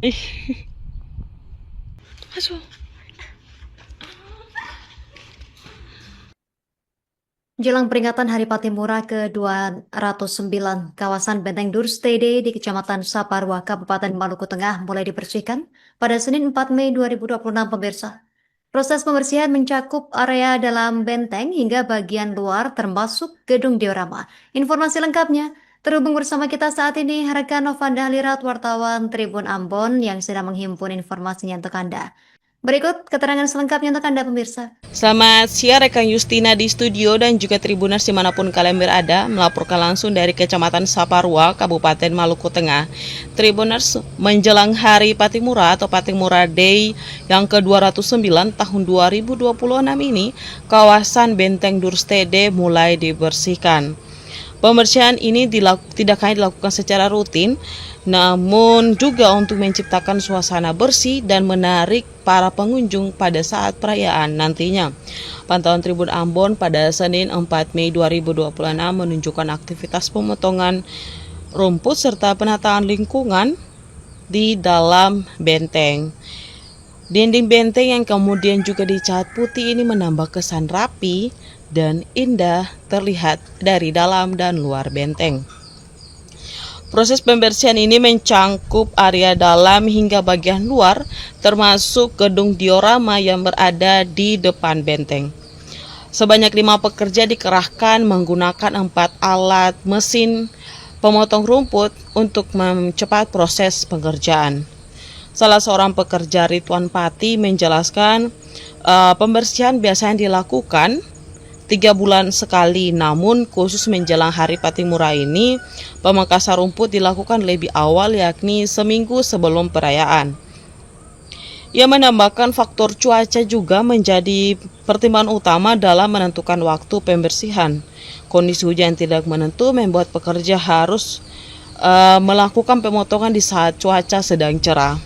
Ih, asu. Jelang peringatan Hari Patimura ke-209, kawasan Benteng Durstede di Kecamatan Saparwa, Kabupaten Maluku Tengah mulai dibersihkan pada Senin 4 Mei 2026, pemirsa. Proses pembersihan mencakup area dalam benteng hingga bagian luar termasuk gedung diorama. Informasi lengkapnya terhubung bersama kita saat ini rekan Novanda Halirat, wartawan Tribun Ambon yang sedang menghimpun informasinya untuk Anda. Berikut keterangan selengkapnya untuk Anda, pemirsa. Selamat siang rekan Justina di studio dan juga Tribuners dimanapun kalian berada, melaporkan langsung dari Kecamatan Saparua, Kabupaten Maluku Tengah. Tribuners, menjelang Hari Patimura atau Patimura Day yang ke-209 tahun 2026 ini, kawasan Benteng Durstede mulai dibersihkan. Pembersihan ini tidak hanya dilakukan secara rutin, namun juga untuk menciptakan suasana bersih dan menarik para pengunjung pada saat perayaan nantinya. Pantauan Tribun Ambon pada Senin 4 Mei 2026 menunjukkan aktivitas pemotongan rumput serta penataan lingkungan di dalam benteng. Dinding benteng yang kemudian juga dicat putih ini menambah kesan rapi dan indah terlihat dari dalam dan luar benteng. Proses pembersihan ini mencangkup area dalam hingga bagian luar, termasuk gedung diorama yang berada di depan benteng. Sebanyak 5 pekerja dikerahkan menggunakan 4 alat mesin pemotong rumput untuk mempercepat proses pengerjaan. Salah seorang pekerja, Ridwan Pati, menjelaskan pembersihan biasanya dilakukan 3 bulan sekali, namun khusus menjelang Hari Patimura ini, pemangkasan rumput dilakukan lebih awal, yakni seminggu sebelum perayaan. Ia menambahkan faktor cuaca juga menjadi pertimbangan utama dalam menentukan waktu pembersihan. Kondisi hujan tidak menentu membuat pekerja harus melakukan pemotongan di saat cuaca sedang cerah.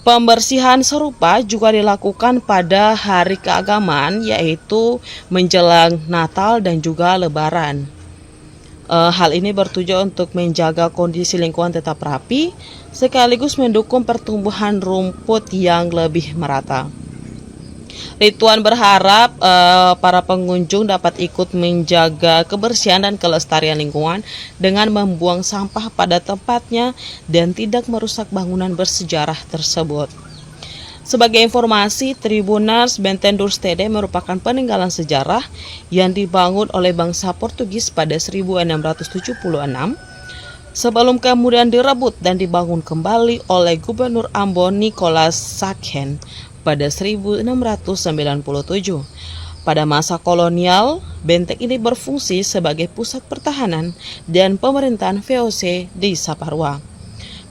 Pembersihan serupa juga dilakukan pada hari keagamaan, yaitu menjelang Natal dan juga Lebaran. Hal ini bertujuan untuk menjaga kondisi lingkungan tetap rapi, sekaligus mendukung pertumbuhan rumput yang lebih merata. Ridwan berharap para pengunjung dapat ikut menjaga kebersihan dan kelestarian lingkungan dengan membuang sampah pada tempatnya dan tidak merusak bangunan bersejarah tersebut. Sebagai informasi, Tribuners, Benteng Durstede merupakan peninggalan sejarah yang dibangun oleh bangsa Portugis pada 1676 sebelum kemudian direbut dan dibangun kembali oleh Gubernur Ambon Nicholas Sakhen pada 1697. Pada masa kolonial, benteng ini berfungsi sebagai pusat pertahanan dan pemerintahan VOC di Saparua.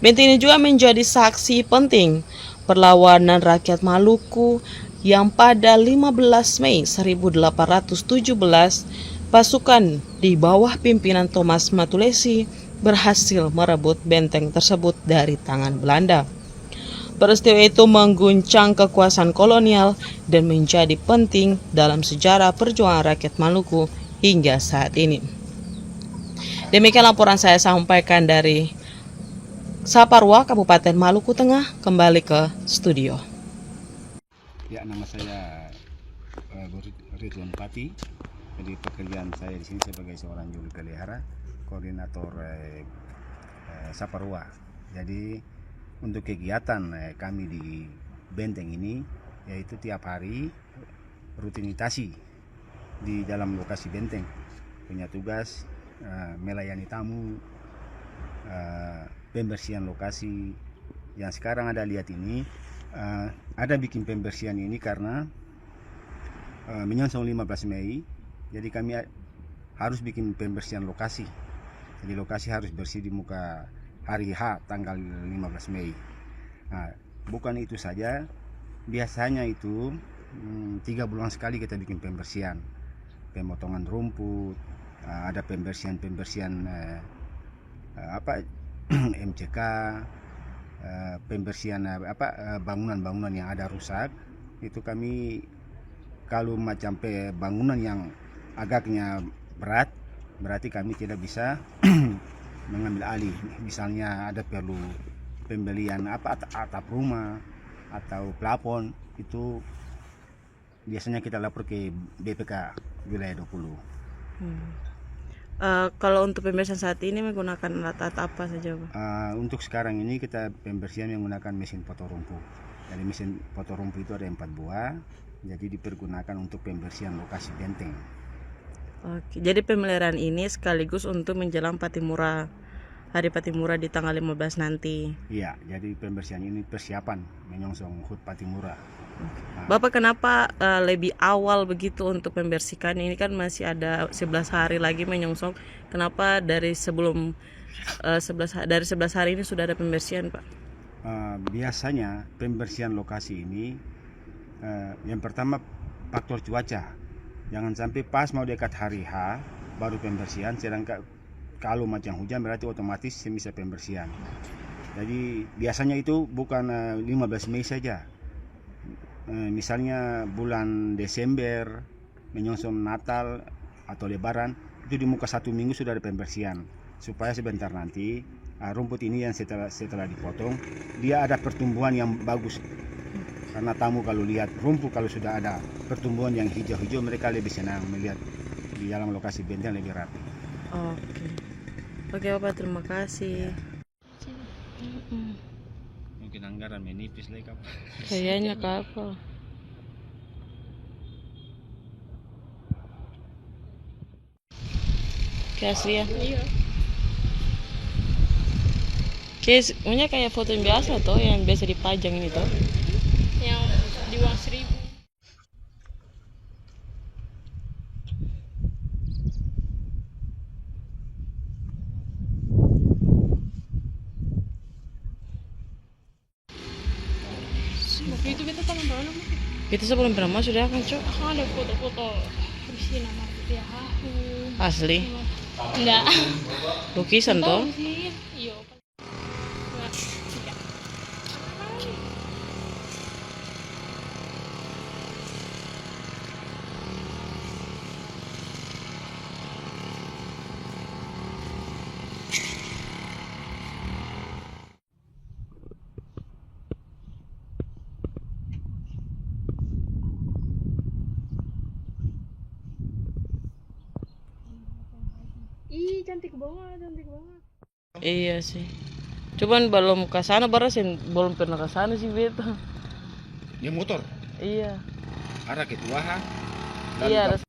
Benteng ini juga menjadi saksi penting perlawanan rakyat Maluku yang pada 15 Mei 1817 pasukan di bawah pimpinan Thomas Matulesi berhasil merebut benteng tersebut dari tangan Belanda. Peristiwa itu mengguncang kekuasaan kolonial dan menjadi penting dalam sejarah perjuangan rakyat Maluku hingga saat ini. Demikian laporan saya sampaikan dari Saparua, Kabupaten Maluku Tengah, kembali ke studio. Ya, nama saya Ridwan Pati. Jadi pekerjaan saya di sini sebagai seorang juru pelihara, koordinator Saparua. Jadi untuk kegiatan kami di benteng ini, yaitu tiap hari rutinitasi di dalam lokasi benteng. Punya tugas melayani tamu, pembersihan lokasi. Yang sekarang ada lihat ini, ada bikin pembersihan ini karena menyongsong 15 Mei. Jadi kami harus bikin pembersihan lokasi. Jadi lokasi harus bersih di muka hari H tanggal 15 Mei. Nah, bukan itu saja, biasanya itu 3 bulan sekali kita bikin pembersihan, pemotongan rumput, ada pembersihan MCK, pembersihan bangunan-bangunan yang ada rusak. Itu kami kalau macam bangunan yang agaknya berat, berarti kami tidak bisa mengambil alih. Misalnya ada perlu pembelian atap rumah atau plafon, itu biasanya kita lapor ke BPK wilayah 20. Kalau untuk pembersihan saat ini menggunakan alat apa saja, Pak? Untuk sekarang ini kita pembersihan menggunakan mesin potong rumput. Jadi mesin potong rumput itu ada 4 buah, jadi dipergunakan untuk pembersihan lokasi benteng. Oke, jadi pemeliharaan ini sekaligus untuk menjelang Patimura, Hari Patimura di tanggal 15 nanti. Iya, jadi pembersihan ini persiapan menyongsong HUT Patimura. Bapak kenapa lebih awal begitu untuk membersihkan? Ini kan masih ada 11 hari lagi menyongsong. Kenapa dari sebelum 11 hari ini sudah ada pembersihan, Pak? Biasanya pembersihan lokasi ini yang pertama faktor cuaca. Jangan sampai pas mau dekat hari H baru pembersihan, sedangkan kalau macam hujan berarti otomatis semisal pembersihan. Jadi biasanya itu bukan 15 Mei saja. Misalnya bulan Desember menyongsong Natal atau Lebaran, itu di muka 1 minggu sudah ada pembersihan, supaya sebentar nanti rumput ini yang setelah dipotong dia ada pertumbuhan yang bagus. Karena tamu kalau lihat rumput kalau sudah ada pertumbuhan yang hijau-hijau, mereka lebih senang melihat di dalam lokasi benteng lebih rapi. Oke Bapak, terima kasih. Mungkin anggaran menipis lagi Kak. Kayaknya kapal. Asli ya? Iya. Punya kayak foto yang biasa toh, yang biasa dipajang ini toh. Yang di uang 1.000. Waktu itu kita taman mana? Kita sebelum pernah sudah kan, Cok. Ada foto-foto di sini nama putih aku. Asli. Enggak. Lukisan toh. Tahu sih. Iya. Enggak. Tidak. Ih, cantik banget, cantik banget. Iya sih. Cuman belum ke sana, belum pernah ke sana sih beta. Dia motor Iya. arah ke Tuaha. Iya,